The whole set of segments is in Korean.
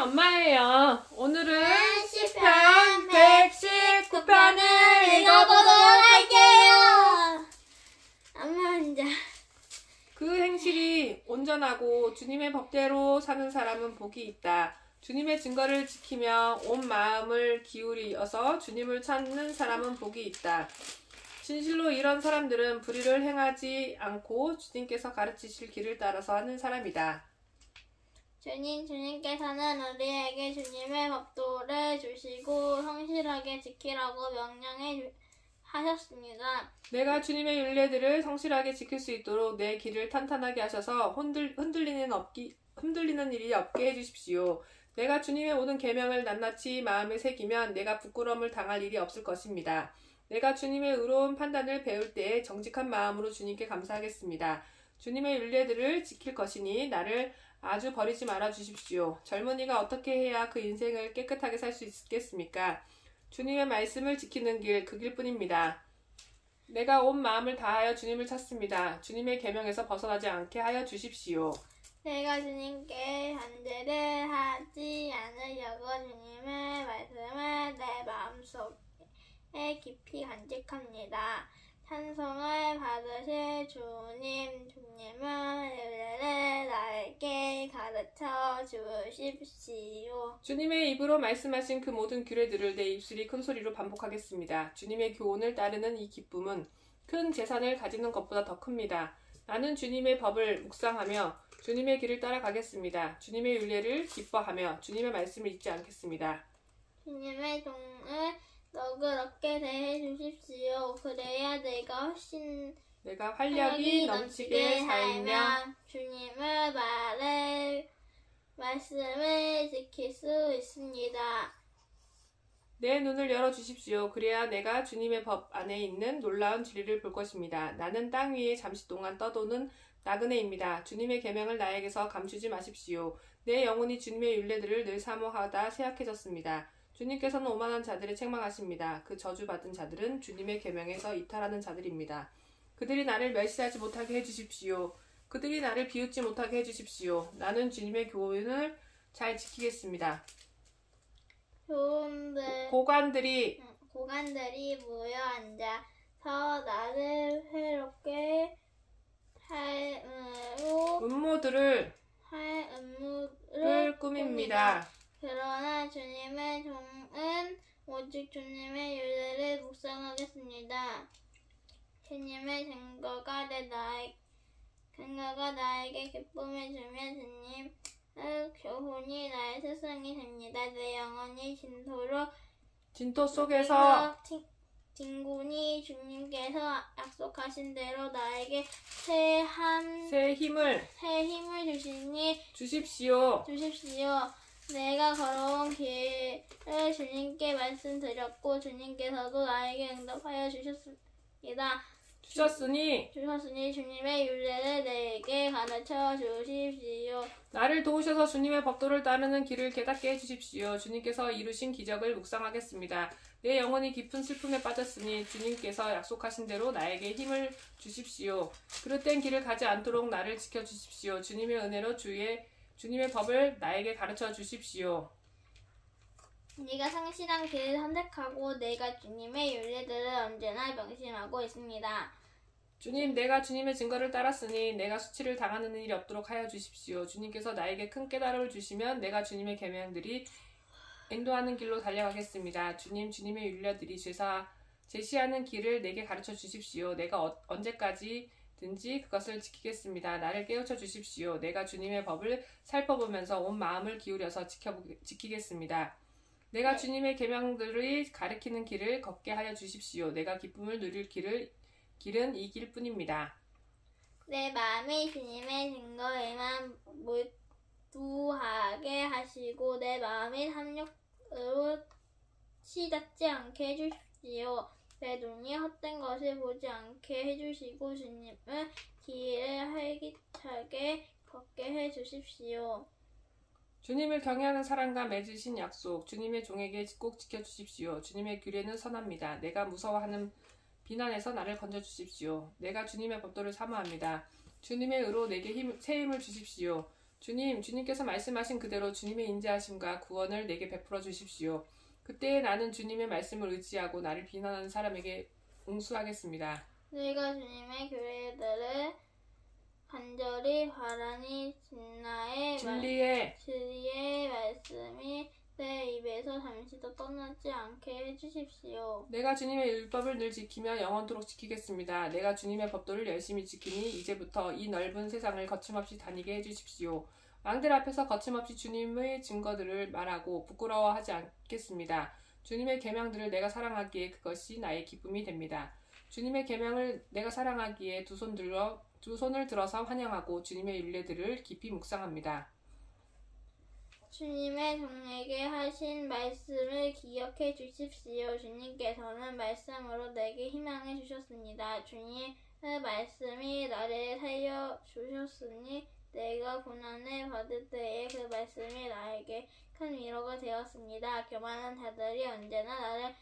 엄마예요. 오늘은 시편 119편을 읽어보도록 할게요. 엄마 혼자. 그 행실이 온전하고 주님의 법대로 사는 사람은 복이 있다. 주님의 증거를 지키며 온 마음을 기울여서 주님을 찾는 사람은 복이 있다. 진실로 이런 사람들은 불의를 행하지 않고 주님께서 가르치실 길을 따라서 하는 사람이다. 주님께서는 우리에게 주님의 법도를 주시고 성실하게 지키라고 하셨습니다. 내가 주님의 율례들을 성실하게 지킬 수 있도록 내 길을 탄탄하게 하셔서 흔들리는 일이 없게 해주십시오. 내가 주님의 모든 계명을 낱낱이 마음에 새기면 내가 부끄러움을 당할 일이 없을 것입니다. 내가 주님의 의로운 판단을 배울 때에 정직한 마음으로 주님께 감사하겠습니다. 주님의 율례들을 지킬 것이니 나를 아주 버리지 말아 주십시오. 젊은이가 어떻게 해야 그 인생을 깨끗하게 살 수 있겠습니까? 주님의 말씀을 지키는 길, 그 길뿐입니다. 내가 온 마음을 다하여 주님을 찾습니다. 주님의 계명에서 벗어나지 않게 하여 주십시오. 내가 주님께 반대를 하지 않으려고 주님의 말씀을 내 마음속에 깊이 간직합니다. 찬송을 받으실 주님의 율례를 나에게 가르쳐 주십시오. 주님의 입으로 말씀하신 그 모든 규례들을 내 입술이 큰 소리로 반복하겠습니다. 주님의 교훈을 따르는 이 기쁨은 큰 재산을 가지는 것보다 더 큽니다. 나는 주님의 법을 묵상하며 주님의 길을 따라가겠습니다. 주님의 율례를 기뻐하며 주님의 말씀을 잊지 않겠습니다. 주님의 종을 너그럽게 대해 주십시오. 그래야 내가 활력이 넘치게 살며 주님의 말씀을 지킬 수 있습니다. 내 눈을 열어주십시오. 그래야 내가 주님의 법 안에 있는 놀라운 진리를 볼 것입니다. 나는 땅 위에 잠시 동안 떠도는 나그네입니다. 주님의 계명을 나에게서 감추지 마십시오. 내 영혼이 주님의 율례들을 늘 사모하다 쇠약해졌습니다. 주님께서는 오만한 자들을 책망하십니다. 그 저주받은 자들은 주님의 계명에서 이탈하는 자들입니다. 그들이 나를 멸시하지 못하게 해주십시오. 그들이 나를 비웃지 못하게 해주십시오. 나는 주님의 교훈을 잘 지키겠습니다. 고관들이 모여 앉아서 나를 괴롭게 할 음모들을 음모를 꾸밉니다. 그러나 주님의 종은 오직 주님의 율례를 묵상하겠습니다. 주님의 증거가 나에게 기쁨을 주며 주님의 교훈이 나의 스승이 됩니다. 내 영혼이 진토 속에서 진군이 주님께서 약속하신 대로 나에게 새 힘을 주시니 주십시오. 내가 걸어온 길을 주님께 말씀드렸고 주님께서도 나에게 응답하여 주셨으니 주님의 율례를 내게 가르쳐 주십시오. 나를 도우셔서 주님의 법도를 따르는 길을 깨닫게 해주십시오. 주님께서 이루신 기적을 묵상하겠습니다. 내 영혼이 깊은 슬픔에 빠졌으니 주님께서 약속하신 대로 나에게 힘을 주십시오. 그릇된 길을 가지 않도록 나를 지켜주십시오. 주님의 은혜로 주님의 법을 나에게 가르쳐 주십시오. 네가 성실한 길을 선택하고 내가 주님의 율례들을 언제나 명심하고 있습니다. 주님, 내가 주님의 증거를 따랐으니 내가 수치를 당하는 일이 없도록 하여 주십시오. 주님께서 나에게 큰 깨달음을 주시면 내가 주님의 계명들이 인도하는 길로 달려가겠습니다. 주님의 율례들이 제시하는 길을 내게 가르쳐 주십시오. 내가 언제까지든지 그것을 지키겠습니다. 나를 깨우쳐 주십시오. 내가 주님의 법을 살펴보면서 온 마음을 기울여서 지키겠습니다. 내가 주님의 계명들이 가리키는 길을 걷게 하여 주십시오. 내가 기쁨을 누릴 길은 이 길뿐입니다. 내 마음이 주님의 증거에만 몰두하게 하시고 내 마음이 탐욕으로 치닫지 않게 해주십시오. 내 눈이 헛된 것을 보지 않게 해주시고 주님의 길을 활기차게 걷게 해주십시오. 주님을 경외하는 사람과 맺으신 약속, 주님의 종에게 꼭 지켜주십시오. 주님의 규례는 선합니다. 내가 무서워하는 비난에서 나를 건져주십시오. 내가 주님의 법도를 사모합니다. 주님의 의로 내게 새 힘을 주십시오. 주님, 주님께서 말씀하신 그대로 주님의 인자하심과 구원을 내게 베풀어 주십시오. 그때 나는 주님의 말씀을 의지하고 나를 비난하는 사람에게 응수하겠습니다. 내가 주님의 교회들을 간절히 바라니 진리의 말씀이 내 입에서 잠시도 떠나지 않게 해주십시오. 내가 주님의 율법을 늘 지키며 영원토록 지키겠습니다. 내가 주님의 법도를 열심히 지키니 이제부터 이 넓은 세상을 거침없이 다니게 해주십시오. 왕들 앞에서 거침없이 주님의 증거들을 말하고 부끄러워하지 않겠습니다. 주님의 계명들을 내가 사랑하기에 그것이 나의 기쁨이 됩니다. 주님의 계명을 내가 사랑하기에 두 손을 들어서 환영하고 주님의 율례들을 깊이 묵상합니다. 주님의 종에게 하신 말씀을 기억해 주십시오. 주님께서는 말씀으로 내게 희망해 주셨습니다. 주님의 말씀이 나를 살려 주셨으니 내가 고난을 받을 때에 그 말씀이 나에게 큰 위로가 되었습니다. 교만한 자들이 언제나 나를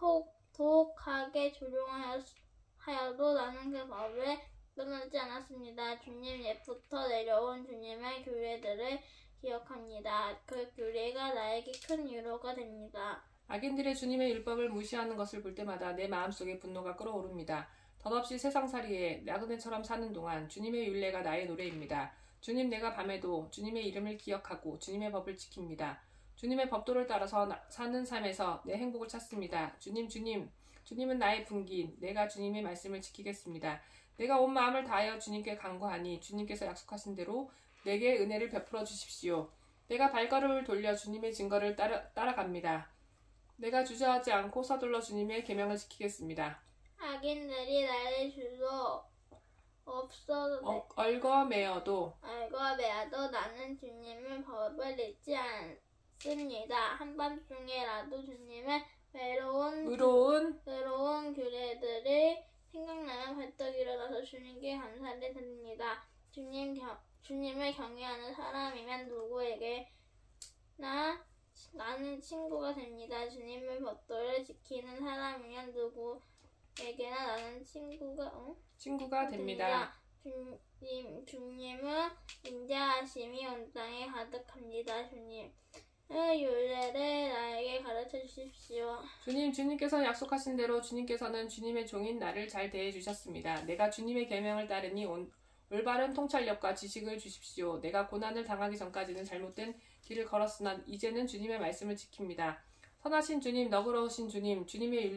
혹독하게 조종하여도 나는 그 법을 떠나지 않았습니다. 주님 옛부터 내려온 주님의 규례들을 기억합니다. 그 규례가 나에게 큰 위로가 됩니다. 악인들의 주님의 율법을 무시하는 것을 볼 때마다 내 마음속에 분노가 끓어오릅니다. 덧없이 세상살이에 나그네처럼 사는 동안 주님의 율례가 나의 노래입니다. 주님, 내가 밤에도 주님의 이름을 기억하고 주님의 법을 지킵니다. 주님의 법도를 따라서 사는 삶에서 내 행복을 찾습니다. 주님은 나의 분기, 내가 주님의 말씀을 지키겠습니다. 내가 온 마음을 다하여 주님께 간구하니 주님께서 약속하신 대로 내게 은혜를 베풀어 주십시오. 내가 발걸음을 돌려 주님의 증거를 따라갑니다. 내가 주저하지 않고 서둘러 주님의 계명을 지키겠습니다. 악인들이 나를 주로 얽어매어도 나는 주님의 법을 잊지 않습니다. 한밤중에라도 주님의 의로운 규례들이 생각나면 벌떡 일어나서 주님께 감사를 드립니다. 주님을 경외하는 사람이면 누구에게나 나는 친구가 됩니다. 주님의 법도를 지키는 사람이면 누구에게나 나는 친구가 됩니다. 주님은 인자하심이 온 땅에 가득합니다. 주님의 율례를 나에게 가르쳐 주십시오. 주님께서 약속하신 대로 주님께서는 주님의 종인 나를 잘 대해 주셨습니다. 내가 주님의 계명을 따르니 올바른 통찰력과 지식을 주십시오. 내가 고난을 당하기 전까지는 잘못된 길을 걸었으나 이제는 주님의 말씀을 지킵니다. 선하신 주님, 너그러우신 주님, 주님의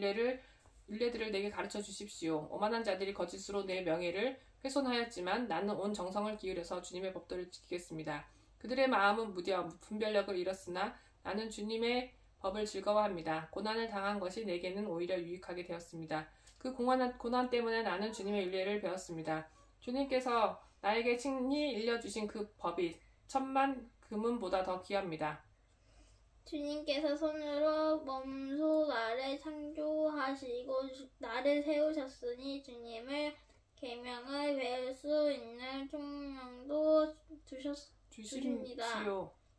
율례들을 내게 가르쳐 주십시오. 오만한 자들이 거짓으로 내 명예를 훼손하였지만 나는 온 정성을 기울여서 주님의 법도를 지키겠습니다. 그들의 마음은 무뎌 분별력을 잃었으나 나는 주님의 법을 즐거워합니다. 고난을 당한 것이 내게는 오히려 유익하게 되었습니다. 그 고난 때문에 나는 주님의 율례를 배웠습니다. 주님께서 나에게 친히 일러주신 그 법이 10,000만 금은보다 더 귀합니다. 주님께서 손으로 몸소 나를 창조하시고 나를 세우셨으니 주님의 계명을 배울 수 있는 총명도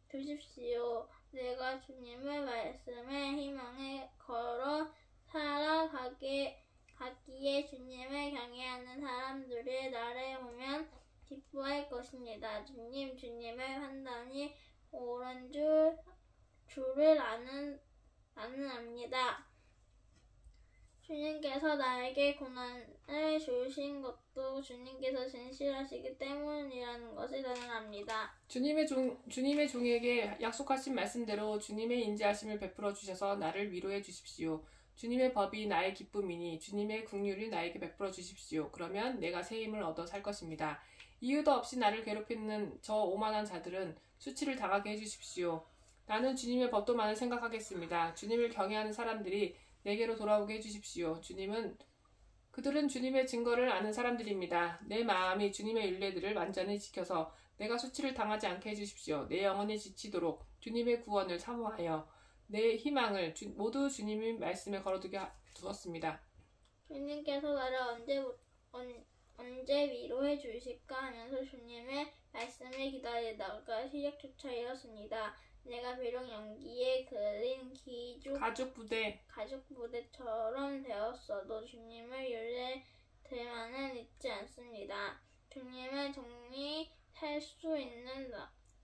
주십시오. 내가 주님의 말씀에 희망에 걸어 살아가기에 주님을 경외하는 사람들이 나를 보면 기뻐할 것입니다. 주님의 판단이 옳은 줄을 나는 압니다. 주님께서 나에게 고난을 주신 것도 주님께서 진실하시기 때문이라는 것을 나는 압니다. 주님의 종에게 약속하신 말씀대로 주님의 인자하심을 베풀어 주셔서 나를 위로해 주십시오. 주님의 법이 나의 기쁨이니 주님의 긍휼을 나에게 베풀어 주십시오. 그러면 내가 새 힘을 얻어 살 것입니다. 이유도 없이 나를 괴롭히는 저 오만한 자들은 수치를 당하게 해주십시오. 나는 주님의 법도만을 생각하겠습니다. 주님을 경외하는 사람들이 내게로 돌아오게 해주십시오. 그들은 주님의 증거를 아는 사람들입니다. 내 마음이 주님의 율례들을 완전히 지켜서 내가 수치를 당하지 않게 해주십시오. 내 영혼이 지치도록 주님의 구원을 사모하여 내 희망을 모두 주님의 말씀에 걸어두게 두었습니다. 주님께서 나를 언제 위로해 주실까 하면서 주님의 말씀을 기다리다가 시력조차 잃었습니다. 내가 비록 연기에 그린 가죽 부대처럼 되었어도 주님의 율례들만은 잊지 않습니다. 주님의 종이 살 수 있는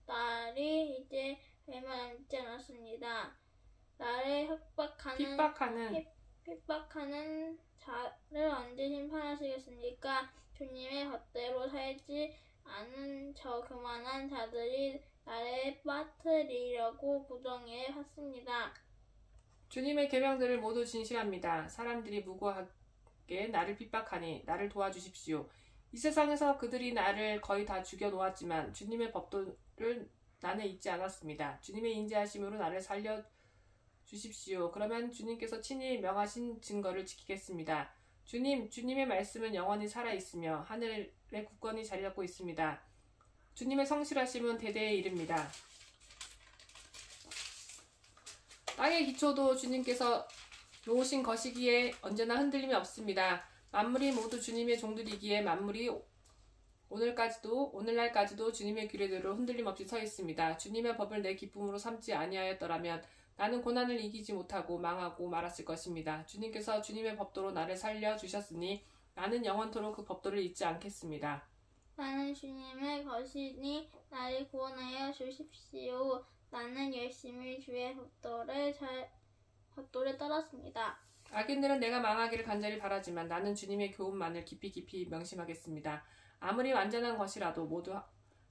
날이 이제 얼마 남지 않았습니다. 나를 핍박하는 자를 언제 심판하시겠습니까? 주님의 법대로 살지 않은 저 교만한 자들이 나를 빠뜨리려고 구덩이에 팠습니다. 주님의 계명들을 모두 진실합니다. 사람들이 무고하게 나를 핍박하니 나를 도와주십시오. 이 세상에서 그들이 나를 거의 다 죽여 놓았지만 주님의 법도를 나는 잊지 않았습니다. 주님의 인자하심으로 나를 살려 주십시오. 그러면 주님께서 친히 명하신 증거를 지키겠습니다. 주님의 말씀은 영원히 살아있으며 하늘의 굳건히 자리 잡고 있습니다. 주님의 성실하심은 대대에 이릅니다. 땅의 기초도 주님께서 놓으신 것이기에 언제나 흔들림이 없습니다. 만물이 모두 주님의 종들이기에 만물이 오늘날까지도 주님의 규례대로 흔들림 없이 서 있습니다. 주님의 법을 내 기쁨으로 삼지 아니하였더라면 나는 고난을 이기지 못하고 망하고 말았을 것입니다. 주님께서 주님의 법도로 나를 살려 주셨으니 나는 영원토록 그 법도를 잊지 않겠습니다. 나는 주님의 것이니 나를 구원하여 주십시오. 나는 열심히 주의 법도를 따랐습니다. 악인들은 내가 망하기를 간절히 바라지만 나는 주님의 교훈만을 깊이 명심하겠습니다. 아무리 완전한 것이라도 모두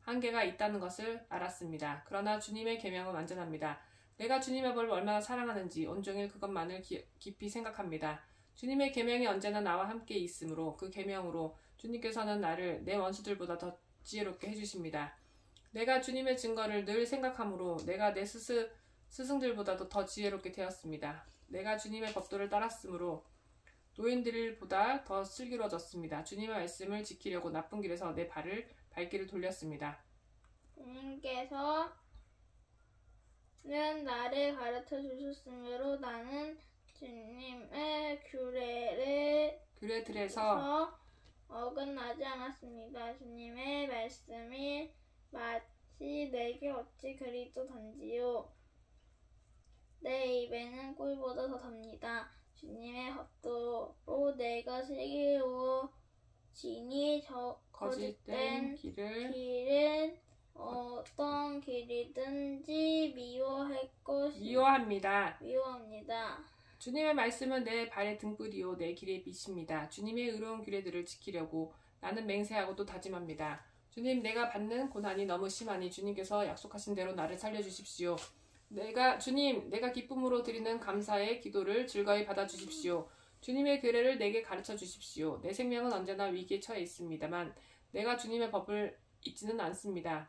한계가 있다는 것을 알았습니다. 그러나 주님의 계명은 완전합니다. 내가 주님의 법을 얼마나 사랑하는지 온종일 그것만을 깊이 생각합니다. 주님의 계명이 언제나 나와 함께 있으므로 그 계명으로 주님께서는 나를 내 원수들보다 더 지혜롭게 해주십니다. 내가 주님의 증거를 늘 생각하므로 내가 내 스승들보다도 더 지혜롭게 되었습니다. 내가 주님의 법도를 따랐으므로 노인들보다 더 슬기로워졌습니다. 주님의 말씀을 지키려고 나쁜 길에서 내 발길을 돌렸습니다. 주님께서는 나를 가르쳐 주셨으므로 나는 주님의 규례들에서 어긋나지 않았습니다. 주님의 말씀이 마치 내게 어찌 그리도 단지요 내 입에는 꿀보다 더 답니다. 주님의 법도로 내가 슬기로워지니 거짓된 길은 어떤 길이든지 미워합니다. 주님의 말씀은 내 발의 등불이요 내 길의 빛입니다. 주님의 의로운 규례들을 지키려고 나는 맹세하고 또 다짐합니다. 주님, 내가 받는 고난이 너무 심하니 주님께서 약속하신 대로 나를 살려주십시오. 내가 기쁨으로 드리는 감사의 기도를 즐거이 받아주십시오. 주님의 규례를 내게 가르쳐 주십시오. 내 생명은 언제나 위기에 처해 있습니다만 내가 주님의 법을 잊지는 않습니다.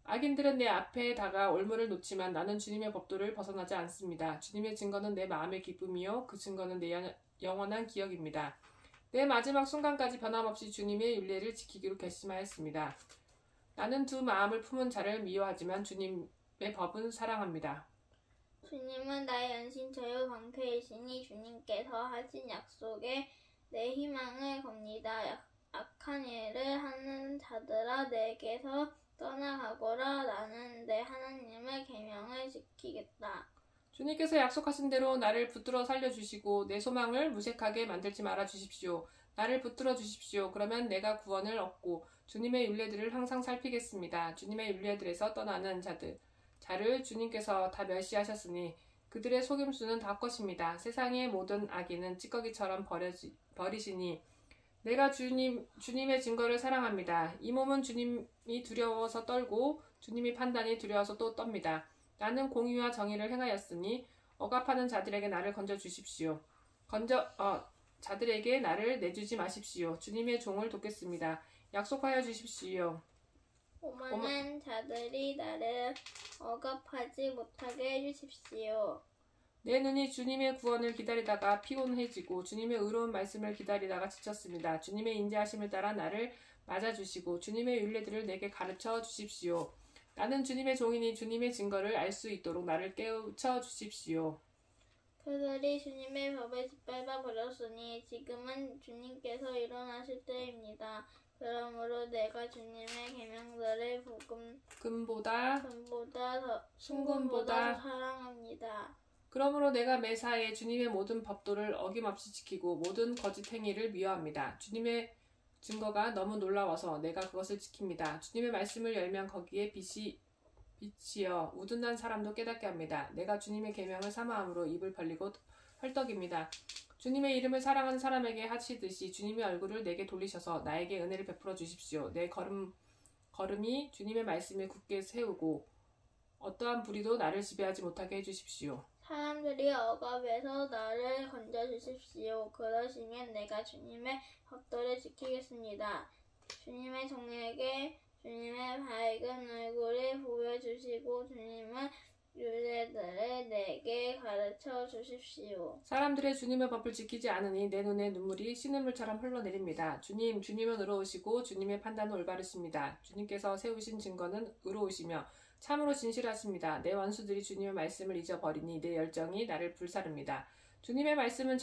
악인들은 내 앞에 다가 올무를 놓지만 나는 주님의 법도를 벗어나지 않습니다. 주님의 증거는 내 마음의 기쁨이요 그 증거는 내 영원한 기억입니다. 내 마지막 순간까지 변함없이 주님의 율례를 지키기로 결심하였습니다. 나는 두 마음을 품은 자를 미워하지만 주님의 법은 사랑합니다. 주님은 나의 연신처요 방패이시니 주님께서 하신 약속에 내 희망을 겁니다. 악한 일을 하는 자들아 내게서 떠나가거라. 나는 내 하나님의 계명을 지키겠다. 주님께서 약속하신 대로 나를 붙들어 살려주시고 내 소망을 무색하게 만들지 말아주십시오. 나를 붙들어 주십시오. 그러면 내가 구원을 얻고 주님의 율례들을 항상 살피겠습니다. 주님의 율례들에서 떠나는 자를 주님께서 다 멸시하셨으니 그들의 속임수는 다 것입니다. 세상의 모든 악인은 찌꺼기처럼 버리시니 내가 주님의 증거를 사랑합니다. 이 몸은 주님이 두려워서 떨고 주님이 판단이 두려워서 또 떱니다. 나는 공의와 정의를 행하였으니 억압하는 자들에게 나를 건져주십시오. 자들에게 나를 내주지 마십시오. 주님의 종을 돕겠습니다. 약속하여 주십시오. 오만한 자들이 나를 억압하지 못하게 해주십시오. 내 눈이 주님의 구원을 기다리다가 피곤해지고 주님의 의로운 말씀을 기다리다가 지쳤습니다. 주님의 인자하심을 따라 나를 맞아주시고 주님의 율례들을 내게 가르쳐 주십시오. 나는 주님의 종이니 주님의 증거를 알 수 있도록 나를 깨우쳐 주십시오. 그들이 주님의 법에 짓밟아 버렸으니 지금은 주님께서 일어나실 때입니다. 그러므로 내가 주님의 계명들을 금보다 순금보다 더 사랑합니다. 그러므로 내가 매사에 주님의 모든 법도를 어김없이 지키고 모든 거짓 행위를 미워합니다. 증거가 너무 놀라워서 내가 그것을 지킵니다. 주님의 말씀을 열면 거기에 빛이여 우둔한 사람도 깨닫게 합니다. 내가 주님의 계명을 사모함으로 입을 벌리고 헐떡입니다. 주님의 이름을 사랑하는 사람에게 하시듯이 주님의 얼굴을 내게 돌리셔서 나에게 은혜를 베풀어 주십시오. 내 걸음이 주님의 말씀에 굳게 세우고 어떠한 불의도 나를 지배하지 못하게 해주십시오. 사람들이 억압에서 나를 건져주십시오. 그러시면 내가 주님의 법도를 지키겠습니다. 주님의 종에게 주님의 밝은 얼굴을 보여주시고 주님의 율례들을 내게 가르쳐 주십시오. 사람들의 주님의 법을 지키지 않으니 내 눈에 눈물이 씨눈물처럼 흘러내립니다. 주님은 의로우시고 주님의 판단은 올바르십니다. 주님께서 세우신 증거는 의로우시며 참으로 진실하십니다. 내 원수들이 주님의 말씀을 잊어버리니 내 열정이 나를 불사릅니다. 주님의 말씀은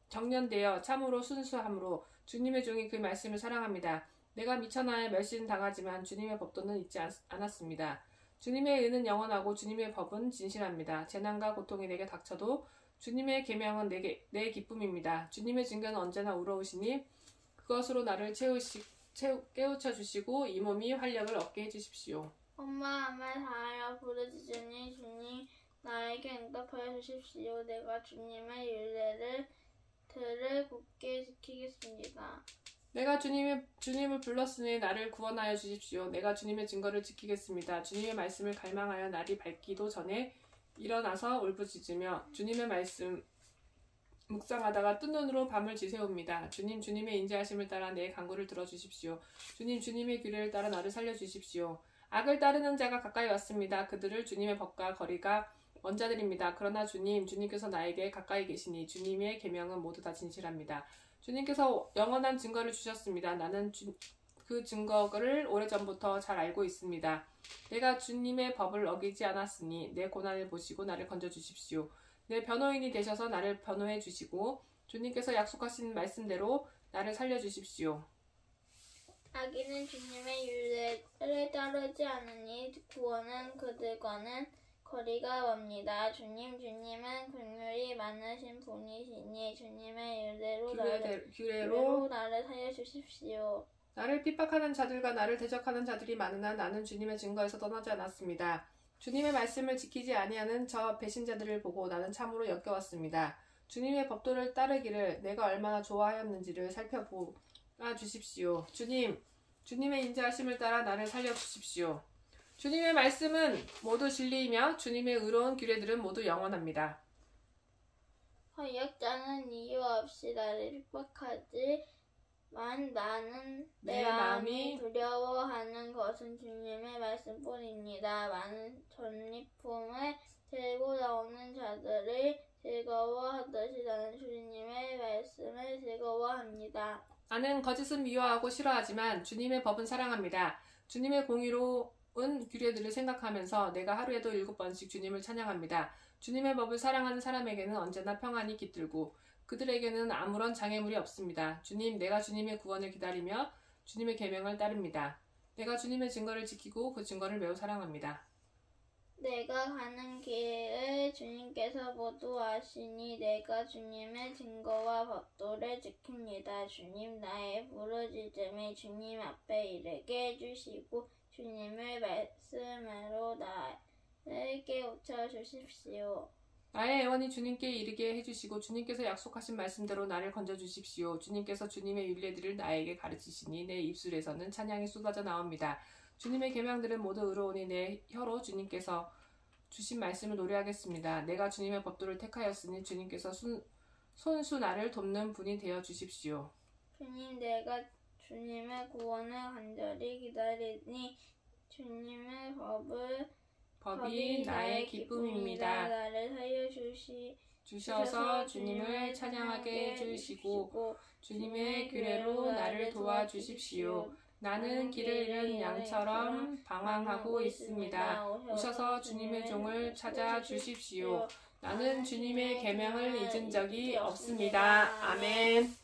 정련되어 참으로 순수함으로 주님의 종이 그 말씀을 사랑합니다. 내가 미천하에 멸신당하지만 주님의 법도는 잊지 않았습니다. 주님의 의는 영원하고 주님의 법은 진실합니다. 재난과 고통이 내게 닥쳐도 주님의 계명은 내 기쁨입니다. 주님의 증거는 언제나 의로우시니 그것으로 나를 깨우쳐 주시고 이 몸이 활력을 얻게 해주십시오. 엄마함을 다하여 부르짖으니 주님 나에게 응답하여 주십시오. 내가 주님의 율례를 굳게 지키겠습니다. 내가 주님을 불렀으니 나를 구원하여 주십시오. 내가 주님의 증거를 지키겠습니다. 주님의 말씀을 갈망하여 날이 밝기도 전에 일어나서 울부짖으며 주님의 말씀 묵상하다가 뜬 눈으로 밤을 지새웁니다. 주님의 인자하심을 따라 내 간구를 들어주십시오. 주님의 규례를 따라 나를 살려주십시오. 악을 따르는 자가 가까이 왔습니다. 그들을 주님의 법과 거리가 먼 자들입니다. 그러나 주님께서 나에게 가까이 계시니 주님의 계명은 모두 다 진실합니다. 주님께서 영원한 증거를 주셨습니다. 나는 그 증거를 오래전부터 잘 알고 있습니다. 내가 주님의 법을 어기지 않았으니 내 고난을 보시고 나를 건져주십시오. 내 변호인이 되셔서 나를 변호해 주시고 주님께서 약속하신 말씀대로 나를 살려주십시오. 악인은 주님의 율례를 따르지 않으니 구원은 그들과는 거리가 멉니다. 주님은 긍휼이 많으신 분이시니 주님의 규례로 나를 살려주십시오. 나를 핍박하는 자들과 나를 대적하는 자들이 많으나 나는 주님의 증거에서 떠나지 않았습니다. 주님의 말씀을 지키지 아니하는 저 배신자들을 보고 나는 참으로 역겨웠습니다. 주님의 법도를 따르기를 내가 얼마나 좋아하였는지를 살펴보아 주십시오. 주님의 인자하심을 따라 나를 살려주십시오. 주님의 말씀은 모두 진리이며 주님의 의로운 규례들은 모두 영원합니다. 허약자는 이유 없이 나를 핍박하지만 나는 내 마음이 두려워하는 것은 주님의 말씀뿐입니다. 많은 전리품을 들고 나오는 자들을 즐거워하듯이 나는 주님의 말씀을 즐거워합니다. 나는 거짓은 미워하고 싫어하지만 주님의 법은 사랑합니다. 주님의 공의로운 규례들을 생각하면서 내가 하루에도 7번씩 주님을 찬양합니다. 주님의 법을 사랑하는 사람에게는 언제나 평안이 깃들고 그들에게는 아무런 장애물이 없습니다. 내가 주님의 구원을 기다리며 주님의 계명을 따릅니다. 내가 주님의 증거를 지키고 그 증거를 매우 사랑합니다. 내가 가는 길을 주님께서 모두 아시니 내가 주님의 증거와 법도를 지킵니다. 주님 나의 부르짖음이 주님 앞에 이르게 해주시고 주님의 말씀으로 나를 깨우쳐 주십시오. 나의 애원이 주님께 이르게 해주시고 주님께서 약속하신 말씀대로 나를 건져주십시오. 주님께서 주님의 율례들을 나에게 가르치시니 내 입술에서는 찬양이 쏟아져 나옵니다. 주님의 계명들은 모두 의로우니 내 혀로 주님께서 주신 말씀을 노래하겠습니다. 내가 주님의 법도를 택하였으니 주님께서 손수 나를 돕는 분이 되어 주십시오. 주님 내가 주님의 구원을 간절히 기다리니 주님의 법이 나의 기쁨입니다. 나를 살려주셔서 주님을 찬양하게 해주시고 주님의 규례로 나를 도와주십시오. 나는 길을 잃은 양처럼 방황하고 있습니다. 오셔서 주님의 종을 찾아주십시오. 나는 주님의 계명을 잊은 적이 없습니다. 아멘.